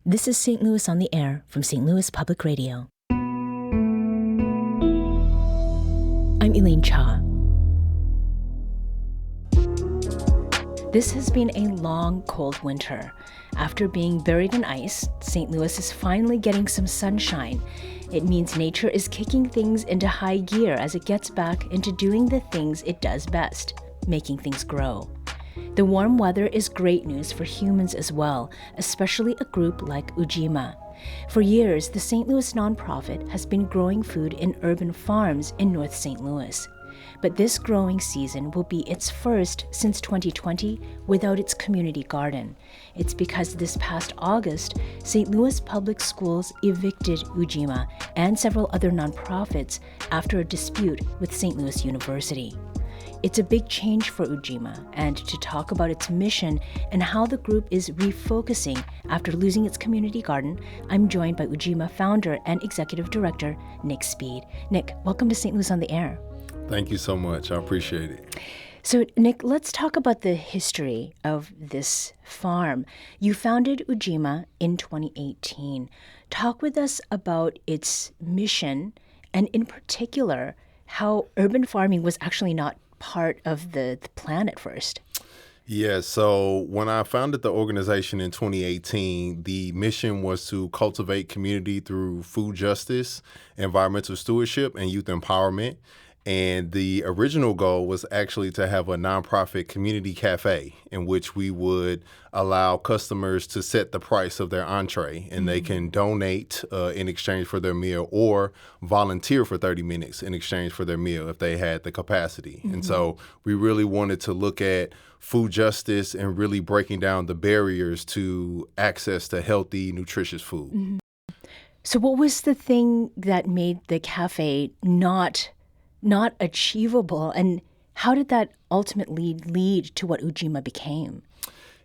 This is St. Louis on the Air from St. Louis Public Radio. I'm Elaine Cha. This has been a long, cold winter. After being buried in ice, St. Louis is finally getting some sunshine. It means nature is kicking things into high gear as it gets back into doing the things it does best, making things grow. The warm weather is great news for humans as well, especially a group like Ujima. For years, the St. Louis nonprofit has been growing food in urban farms in North St. Louis. But this growing season will be its first since 2020 without its community garden. It's because this past August, St. Louis Public Schools evicted Ujima and several other nonprofits after a dispute with St. Louis University. It's a big change for Ujima, and to talk about its mission and how the group is refocusing after losing its community garden, I'm joined by Ujima founder and executive director, Nick Speed. Nick, welcome to St. Louis on the Air. Thank you so much. I appreciate it. So, Nick, let's talk about the history of this farm. You founded Ujima in 2018. Talk with us about its mission and, in particular, how urban farming was actually not part of the plan at first. Yeah, so when I founded the organization in 2018, the mission was to cultivate community through food justice, environmental stewardship, and youth empowerment. And the original goal was actually to have a nonprofit community cafe in which we would allow customers to set the price of their entree, and they can donate in exchange for their meal or volunteer for 30 minutes in exchange for their meal if they had the capacity. And so we really wanted to look at food justice and really breaking down the barriers to access to healthy, nutritious food. So what was the thing that made the cafe not achievable, and how did that ultimately lead to what Ujima became?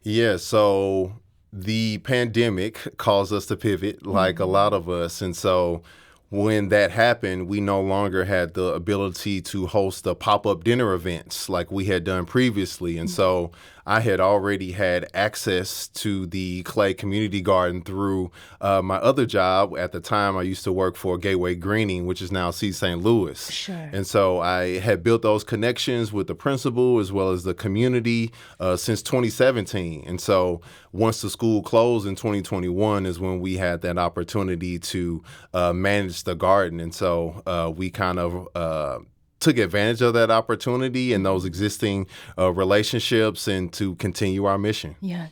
Yeah, so the pandemic caused us to pivot like a lot of us. And so when that happened, we no longer had the ability to host the pop-up dinner events like we had done previously. And so I had already had access to the Clay Community Garden through my other job. At the time, I used to work for Gateway Greening, which is now C. St. Louis. Sure. And so I had built those connections with the principal as well as the community since 2017. And so once the school closed in 2021 is when we had that opportunity to manage the garden. And so we kind of took advantage of that opportunity and those existing relationships and to continue our mission. Yeah.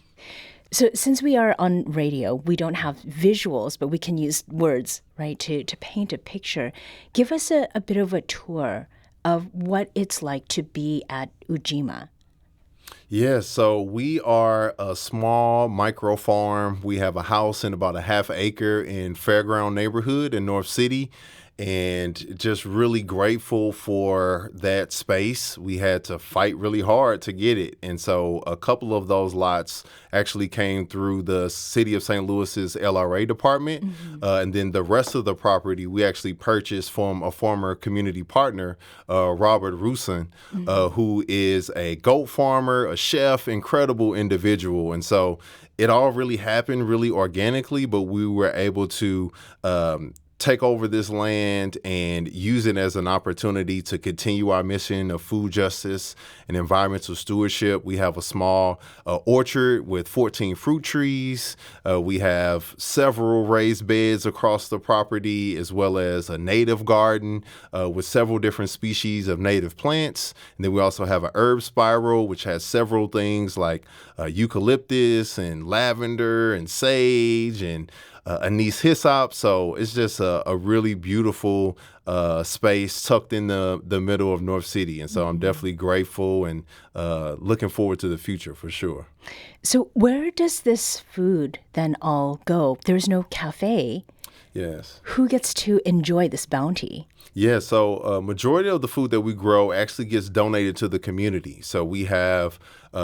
So since we are on radio, we don't have visuals, but we can use words, right, to paint a picture. Give us a bit of a tour of what it's like to be at Ujima. Yeah, so we are a small micro farm. We have a house in about a half acre in Fairground neighborhood in North City. And just really grateful for that space. We had to fight really hard to get it. And so a couple of those lots actually came through the City of St. Louis's LRA department. And then the rest of the property we actually purchased from a former community partner, Robert Rusin, who is a goat farmer, a chef, incredible individual. And so it all really happened really organically, but we were able to take over this land and use it as an opportunity to continue our mission of food justice and environmental stewardship. We have a small orchard with 14 fruit trees. We have several raised beds across the property, as well as a native garden with several different species of native plants. And then we also have an herb spiral, which has several things like eucalyptus and lavender and sage and anise hyssop. So it's just a really beautiful space tucked in the middle of North City. And so I'm definitely grateful and looking forward to the future for sure. So where does this food then all go? There's no cafe. Yes. Who gets to enjoy this bounty? Yeah, so majority of the food that we grow actually gets donated to the community. So we have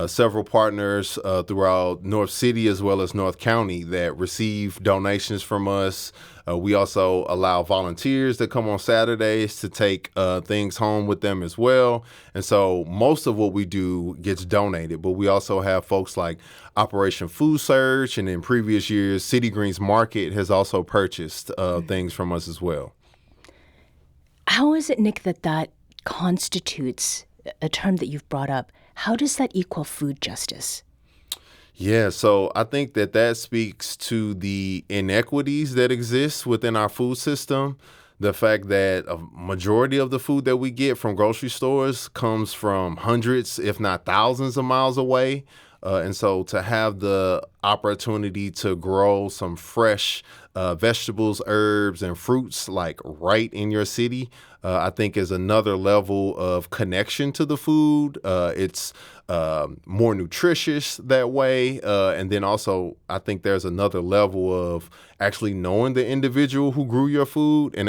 several partners throughout North City as well as North County that receive donations from us. We also allow volunteers that come on Saturdays to take things home with them as well. And so most of what we do gets donated, but we also have folks like Operation Food Surge, and in previous years, City Greens Market has also purchased things from us as well. How is it, Nick, that constitutes a term that you've brought up? How does that equal food justice? Yeah, so I think that speaks to the inequities that exist within our food system. The fact that a majority of the food that we get from grocery stores comes from hundreds, if not thousands of miles away. And so to have the opportunity to grow some fresh vegetables, herbs, and fruits like right in your city, I think is another level of connection to the food. It's more nutritious that way. And then also, I think there's another level of actually knowing the individual who grew your food, and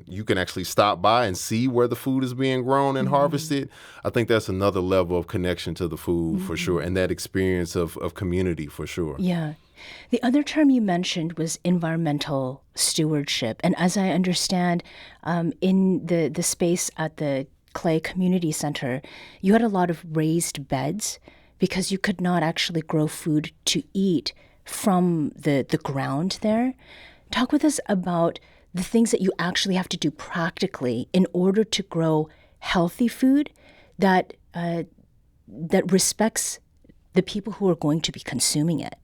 you can actually stop by and see where the food is being grown and harvested. I think that's another level of connection to the food for sure, and that experience of community for sure. Yeah. The other term you mentioned was environmental stewardship. And as I understand, in the space at the Clay Community Center, you had a lot of raised beds because you could not actually grow food to eat from the ground there. Talk with us about the things that you actually have to do practically in order to grow healthy food that respects the people who are going to be consuming it.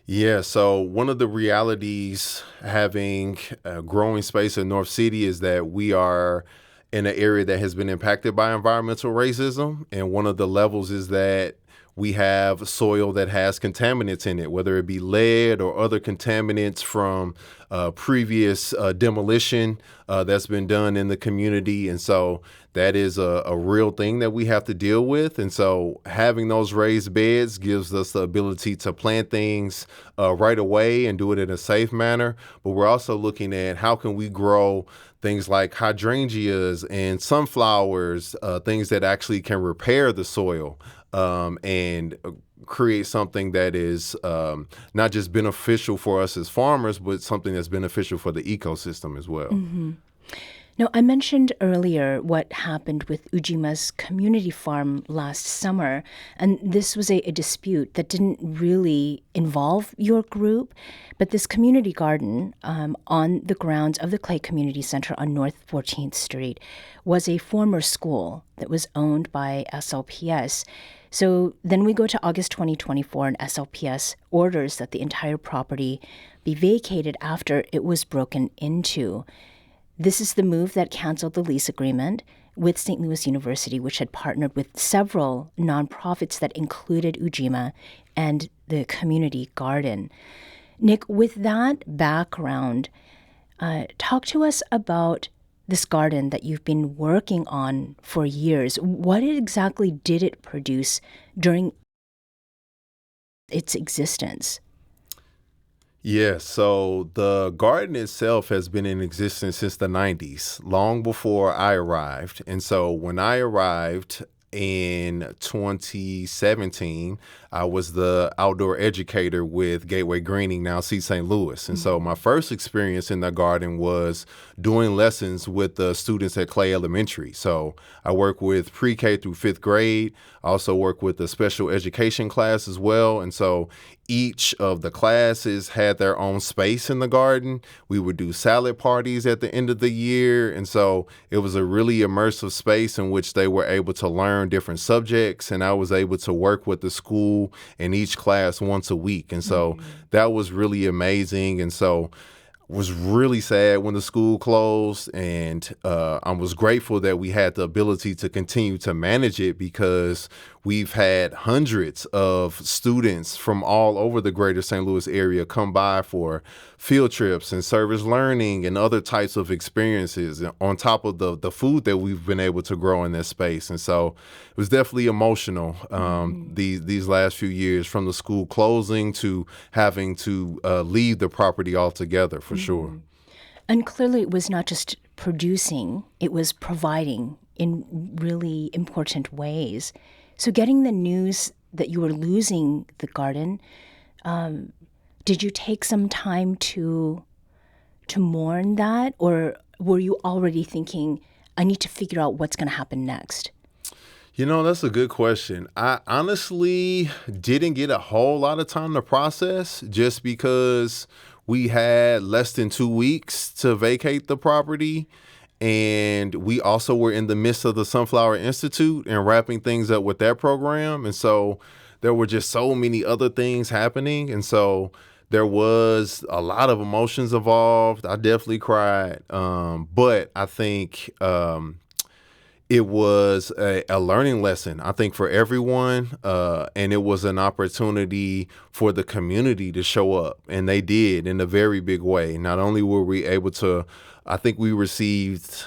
Yeah, so one of the realities having a growing space in North City is that we are in an area that has been impacted by environmental racism. And one of the levels is that we have soil that has contaminants in it, whether it be lead or other contaminants from previous demolition that's been done in the community. And so that is a real thing that we have to deal with. And so having those raised beds gives us the ability to plant things right away and do it in a safe manner. But we're also looking at how can we grow things like hydrangeas and sunflowers, things that actually can repair the soil and create something that is not just beneficial for us as farmers, but something that's beneficial for the ecosystem as well. Mm-hmm. Now, I mentioned earlier what happened with Ujima's community farm last summer, and this was a dispute that didn't really involve your group, but this community garden on the grounds of the Clay Community Center on North 14th Street was a former school that was owned by SLPS. So then we go to August 2024, and SLPS orders that the entire property be vacated after it was broken into. This is the move that canceled the lease agreement with St. Louis University, which had partnered with several nonprofits that included Ujima and the community garden. Nick, with that background, talk to us about this garden that you've been working on for years. What exactly did it produce during its existence? Yeah, so the garden itself has been in existence since the 90s, long before I arrived. And so when I arrived in 2017, I was the outdoor educator with Gateway Greening, now C. St. Louis. And so my first experience in the garden was doing lessons with the students at Clay Elementary. So I work with pre-K through fifth grade. I also work with the special education class as well. And so each of the classes had their own space in the garden. We would do salad parties at the end of the year. And so it was a really immersive space in which they were able to learn different subjects. And I was able to work with the school in each class once a week. And so that was really amazing. And so was really sad when the school closed, and I was grateful that we had the ability to continue to manage it because we've had hundreds of students from all over the greater St. Louis area come by for field trips and service learning and other types of experiences on top of the food that we've been able to grow in this space. And so it was definitely emotional these last few years, from the school closing to having to leave the property altogether for sure. And clearly it was not just producing, it was providing in really important ways. So getting the news that you were losing the garden, did you take some time to mourn that, or were you already thinking, I need to figure out what's going to happen next? That's a good question. I honestly didn't get a whole lot of time to process just because we had less than 2 weeks to vacate the property. And we also were in the midst of the Sunflower Institute and wrapping things up with that program. And so there were just so many other things happening. And so there was a lot of emotions involved. I definitely cried. But I think it was a learning lesson, I think, for everyone. And it was an opportunity for the community to show up. And they did in a very big way. Not only were we able to, I think we received,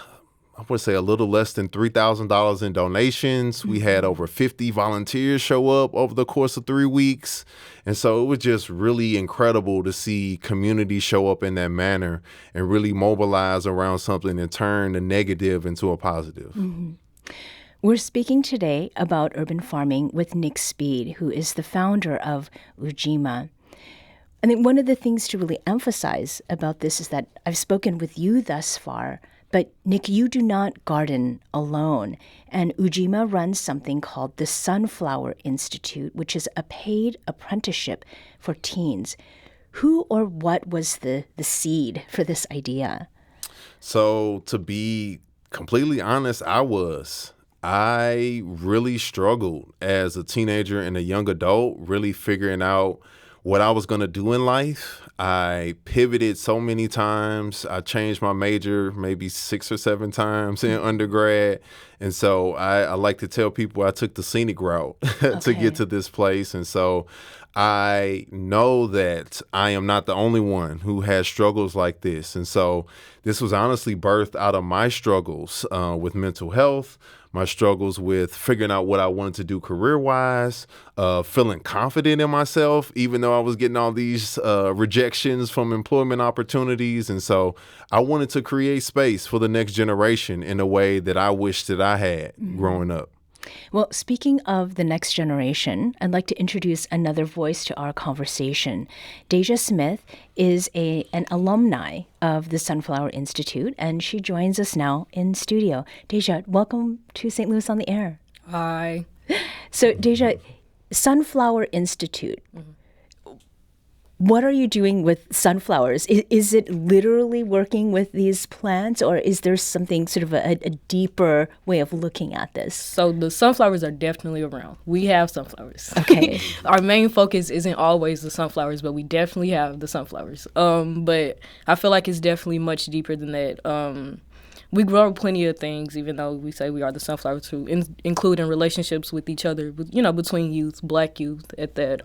I would say, a little less than $3,000 in donations. We had over 50 volunteers show up over the course of 3 weeks. And so it was just really incredible to see community show up in that manner and really mobilize around something and turn the negative into a positive. Mm-hmm. We're speaking today about urban farming with Nick Speed, who is the founder of Ujima. I think one of the things to really emphasize about this is that I've spoken with you thus far, but Nick, you do not garden alone. And Ujima runs something called the Sunflower Institute, which is a paid apprenticeship for teens. Who or what was the seed for this idea? So to be completely honest, I really struggled as a teenager and a young adult, really figuring out what I was going to do in life. I pivoted so many times. I changed my major maybe 6 or 7 times in undergrad. And so I like to tell people I took the scenic route to get to this place. And so I know that I am not the only one who has struggles like this. And so this was honestly birthed out of my struggles with mental health, my struggles with figuring out what I wanted to do career-wise, feeling confident in myself, even though I was getting all these rejections from employment opportunities. And so I wanted to create space for the next generation in a way that I wished that I had growing up. Well, speaking of the next generation, I'd like to introduce another voice to our conversation. Deja Smith is an alumni of the Sunflower Institute, and she joins us now in studio. Deja, welcome to St. Louis on the Air. Hi. So, Deja, Sunflower Institute. Mm-hmm. What are you doing with sunflowers? Is it literally working with these plants, or is there something sort of a deeper way of looking at this? So the sunflowers are definitely around. We have sunflowers. Okay. Our main focus isn't always the sunflowers, but we definitely have the sunflowers. But I feel like it's definitely much deeper than that. We grow plenty of things, even though we say we are the sunflower, to include in relationships with each other, between youth, Black youth at that.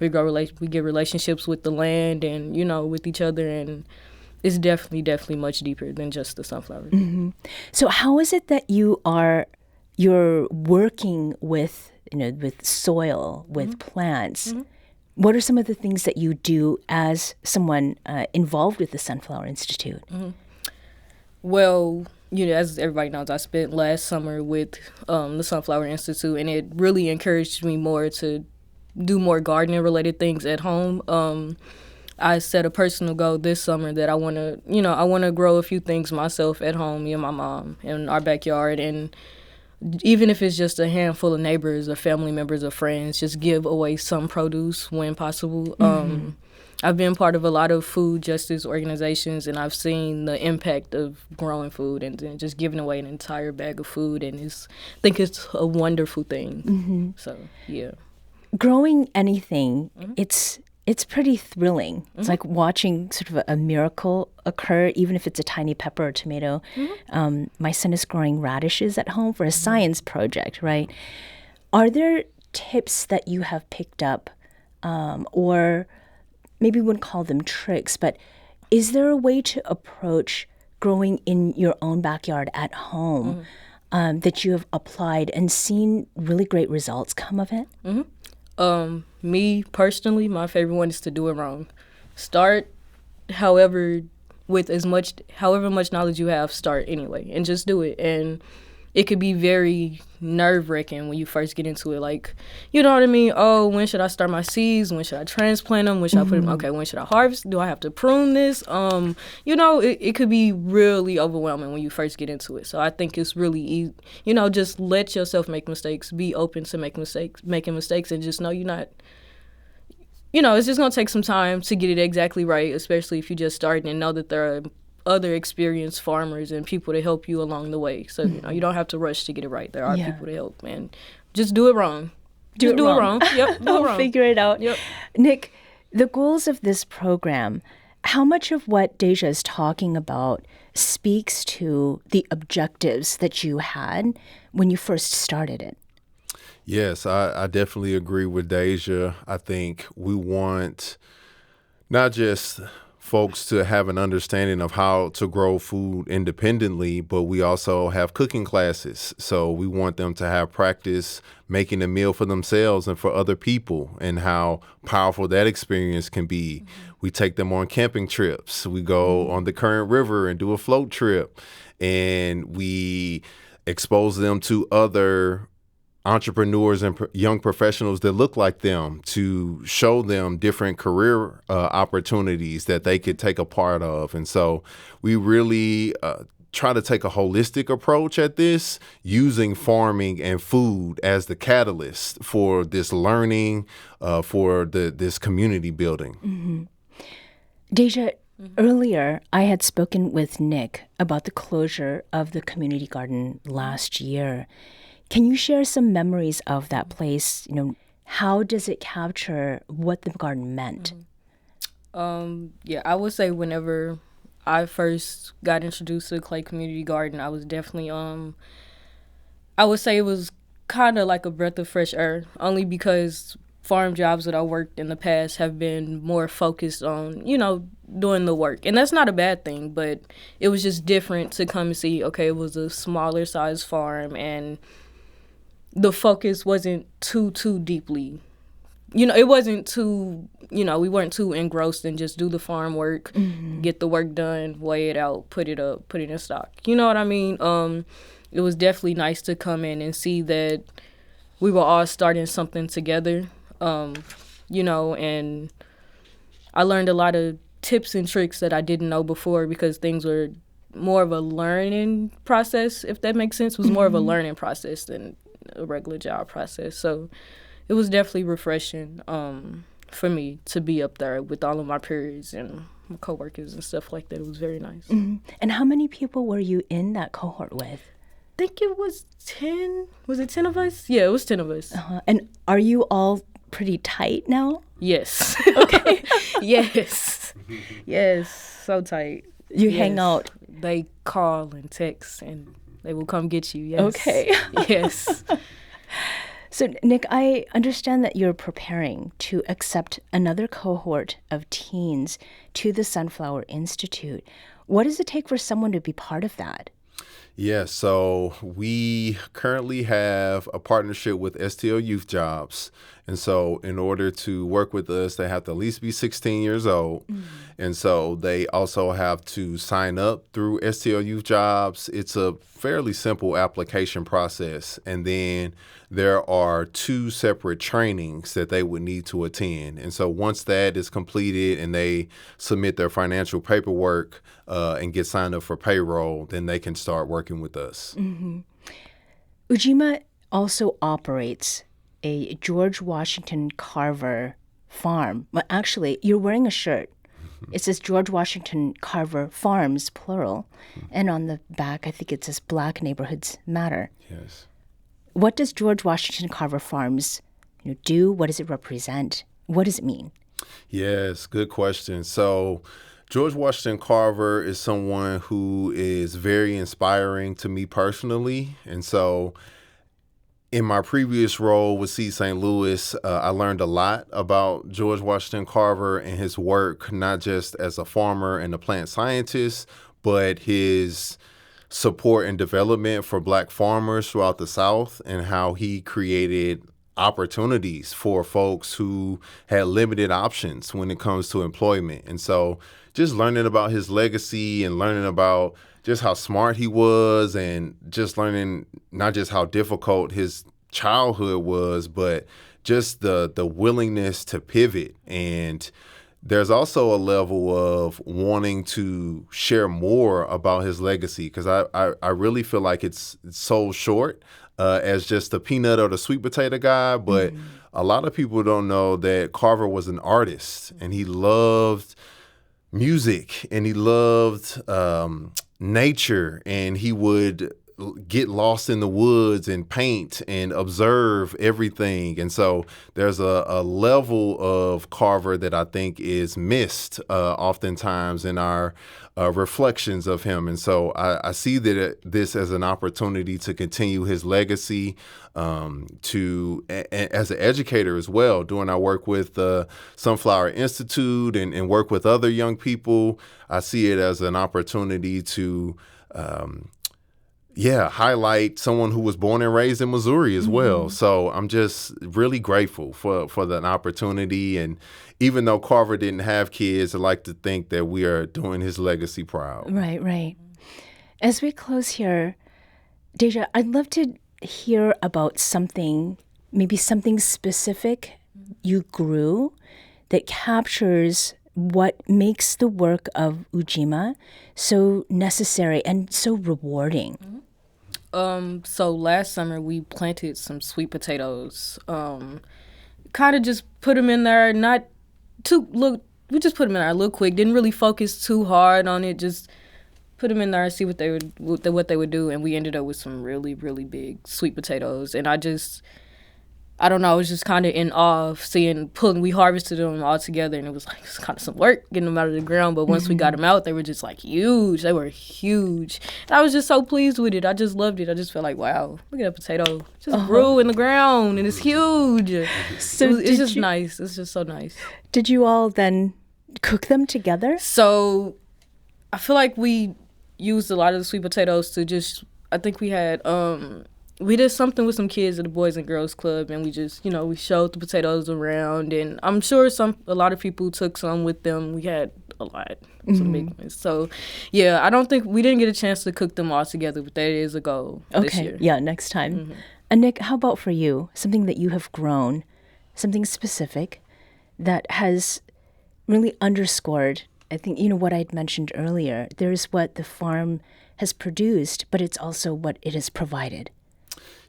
We get relationships with the land and, with each other, and it's definitely much deeper than just the sunflower. Mm-hmm. So how is it that you're working with, with soil, with plants? Mm-hmm. What are some of the things that you do as someone involved with the Sunflower Institute? Mm-hmm. Well, as everybody knows, I spent last summer with the Sunflower Institute, and it really encouraged me more to do more gardening-related things at home. I set a personal goal this summer that I want to grow a few things myself at home, me and my mom, in our backyard. And even if it's just a handful of neighbors or family members or friends, just give away some produce when possible. Mm-hmm. I've been part of a lot of food justice organizations, and I've seen the impact of growing food and just giving away an entire bag of food, and I think it's a wonderful thing. Mm-hmm. So, yeah. Growing anything, mm-hmm. it's pretty thrilling. It's like watching sort of a miracle occur, even if it's a tiny pepper or tomato. Mm-hmm. My son is growing radishes at home for a science project, right? Are there tips that you have picked up, or maybe we wouldn't call them tricks, but is there a way to approach growing in your own backyard at home that you have applied and seen really great results come of it? Mm-hmm. Me personally, my favorite one is to do it wrong. Start however much knowledge you have, start anyway, and just do it. And it could be very nerve-wracking when you first get into it. Like, you know what I mean? Oh, when should I start my seeds? When should I transplant them? When should I put them? Okay, when should I harvest? Do I have to prune this? You know, it could be really overwhelming when you first get into it. So I think it's really easy. You know, just let yourself make mistakes. Be open to making mistakes, and just know you're not. You know, it's just gonna take some time to get it exactly right, especially if you're just starting, and know that there are other experienced farmers and people to help you along the way. So, you know, you don't have to rush to get it right. There are people to help, man. Just do it wrong. Just do it wrong. Yep, do it wrong. Figure it out. Yep. Nick, the goals of this program, how much of what Deja is talking about speaks to the objectives that you had when you first started it? Yes, I definitely agree with Deja. I think we want not just folks to have an understanding of how to grow food independently, but we also have cooking classes. So we want them to have practice making a meal for themselves and for other people, and how powerful that experience can be. We take them on camping trips. We go on the Current River and do a float trip, and we expose them to other entrepreneurs and young professionals that look like them, to show them different career opportunities that they could take a part of. And so we really try to take a holistic approach at this, using farming and food as the catalyst for this learning, for this community building. Mm-hmm. Deja, earlier I had spoken with Nick about the closure of the community garden last year. Can you share some memories of that place? You know, how does it capture what the garden meant? Yeah, I would say whenever I first got introduced to the Clay Community Garden, I was definitely, I would say it was kind of like a breath of fresh air, only because farm jobs that I worked in the past have been more focused on, you know, doing the work. And that's not a bad thing, but it was just different to come and see, okay, it was a smaller size farm, and the focus wasn't too deeply, you know, it wasn't too, you know, we weren't too engrossed in just do the farm work, get the work done, weigh it out, put it up, put it in stock. You know what I mean? It was definitely nice to come in and see that we were all starting something together, you know, and I learned a lot of tips and tricks that I didn't know before, because things were more of a learning process, if that makes sense. It was more of a learning process than a regular job process. So it was definitely refreshing for me to be up there with all of my peers and my coworkers and stuff like that. It was very nice. Mm-hmm. And how many people were you in that cohort with? I think it was 10. Was it 10 of us? Yeah, it was 10 of us. And are you all pretty tight now? Yes. Okay. Yes. Yes, so tight. You hang out? They call and text, and they will come get you. Yes. Okay. Yes. So, Nick, I understand that you're preparing to accept another cohort of teens to the Sunflower Institute. What does it take for someone to be part of that? Yeah, so we currently have a partnership with STL Youth Jobs. And so in order to work with us, they have to at least be 16 years old. And so they also have to sign up through STL Youth Jobs. It's a fairly simple application process. And then there are 2 separate trainings that they would need to attend. And so once that is completed and they submit their financial paperwork and get signed up for payroll, then they can start working with us. Ujima also operates a George Washington Carver farm. Well, actually, you're wearing a shirt. It says George Washington Carver Farms, plural. And on the back, I think it says Black Neighborhoods Matter. Yes. What does George Washington Carver Farms do? What does it represent? What does it mean? Yes, good question. So George Washington Carver is someone who is very inspiring to me personally. And so in my previous role with Seed St. Louis, I learned a lot about George Washington Carver and his work, not just as a farmer and a plant scientist, but his support and development for Black farmers throughout the South, and how he created opportunities for folks who had limited options when it comes to employment. And so just learning about his legacy and learning about just how smart he was, and just learning not just how difficult his childhood was, but just the willingness to pivot. And there's also a level of wanting to share more about his legacy, because I really feel like it's so short as just the peanut or the sweet potato guy. But a lot of people don't know that Carver was an artist, and he loved music, and he loved nature, and he would get lost in the woods and paint and observe everything. And so there's a level of Carver that I think is missed oftentimes in our reflections of him. And so I see this as an opportunity to continue his legacy, as an educator as well, doing our work with the Sunflower Institute and work with other young people. I see it as an opportunity to highlight someone who was born and raised in Missouri as well. So I'm just really grateful for that opportunity. And even though Carver didn't have kids, I like to think that we are doing his legacy proud. Right. As we close here, Deja, I'd love to hear about maybe something specific you grew that captures what makes the work of Ujima so necessary and so rewarding. So last summer we planted some sweet potatoes. Kind of just put them in there, we just put them in there a little quick. Didn't really focus too hard on it. Just put them in there and see what they would do. And we ended up with some really, really big sweet potatoes. And I don't know, I was just kind of in awe of we harvested them all together, and it was like, it's kind of some work getting them out of the ground. But once we got them out, they were just like huge. They were huge. And I was just so pleased with it. I just loved it. I just felt like, wow, look at that potato. Just grew in the ground, and it's huge. So it's just nice. It's just so nice. Did you all then cook them together? So I feel like we used a lot of the sweet potatoes to I think we had, we did something with some kids at the Boys and Girls Club, and we just, we showed the potatoes around, and I'm sure a lot of people took some with them. We had a lot, some big ones. So, yeah, I don't think we didn't get a chance to cook them all together, but that is a goal this year. Yeah, next time. And Nick, how about for you? Something that you have grown, something specific that has really underscored, I think, what I'd mentioned earlier. There's what the farm has produced, but it's also what it has provided.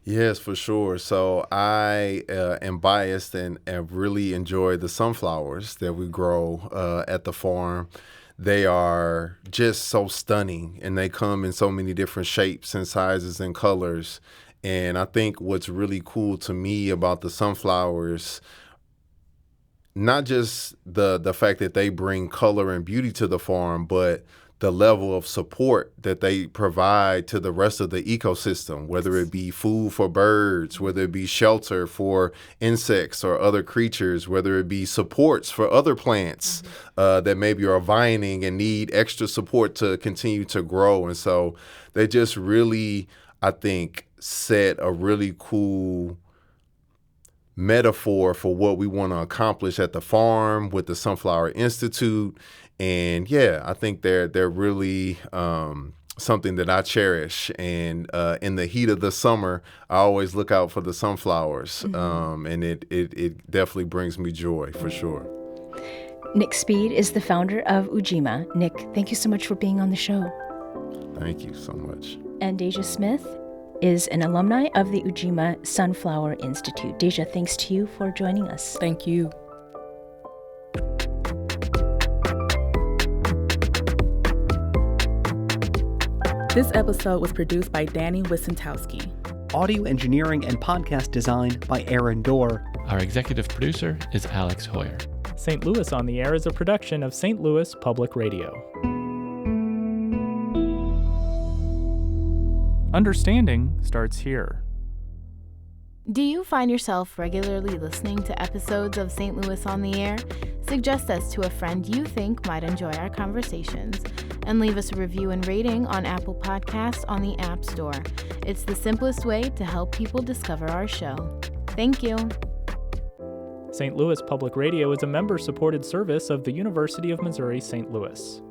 Yes, for sure. So I am biased and really enjoy the sunflowers that we grow at the farm. They are just so stunning, and they come in so many different shapes and sizes and colors. And I think what's really cool to me about the sunflowers, not just the fact that they bring color and beauty to the farm, but the level of support that they provide to the rest of the ecosystem, whether it be food for birds, whether it be shelter for insects or other creatures, whether it be supports for other plants that maybe are vining and need extra support to continue to grow. And so they just really, I think, set a really cool metaphor for what we want to accomplish at the farm with the Sunflower Institute. And yeah, I think they're really something that I cherish. And in the heat of the summer, I always look out for the sunflowers. And it definitely brings me joy, for sure. Nick Speed is the founder of Ujima. Nick, thank you so much for being on the show. Thank you so much. And Deja Smith is an alumni of the Ujima Sunflower Institute. Deja, thanks to you for joining us. Thank you. This episode was produced by Danny Wissentowski. Audio engineering and podcast design by Aaron Dorr. Our executive producer is Alex Hoyer. St. Louis on the Air is a production of St. Louis Public Radio. Understanding starts here. Do you find yourself regularly listening to episodes of St. Louis on the Air? Suggest us to a friend you think might enjoy our conversations, and leave us a review and rating on Apple Podcasts on the App Store. It's the simplest way to help people discover our show. Thank you. St. Louis Public Radio is a member-supported service of the University of Missouri St. Louis.